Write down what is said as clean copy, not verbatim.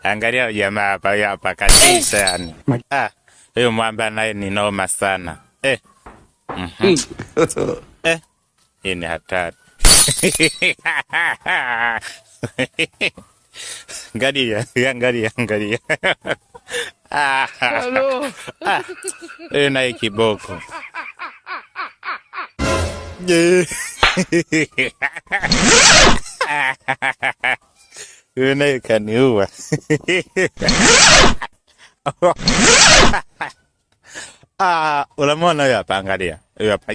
Angalia jamaa hapa kabisa yani. Huyo mwamba naye ni noma sana. Hii ni hatari. Angalia. Halo. Naye kiboko. Naye kaniua. Unamwona huyo hapa, angalia. Huyo hapa.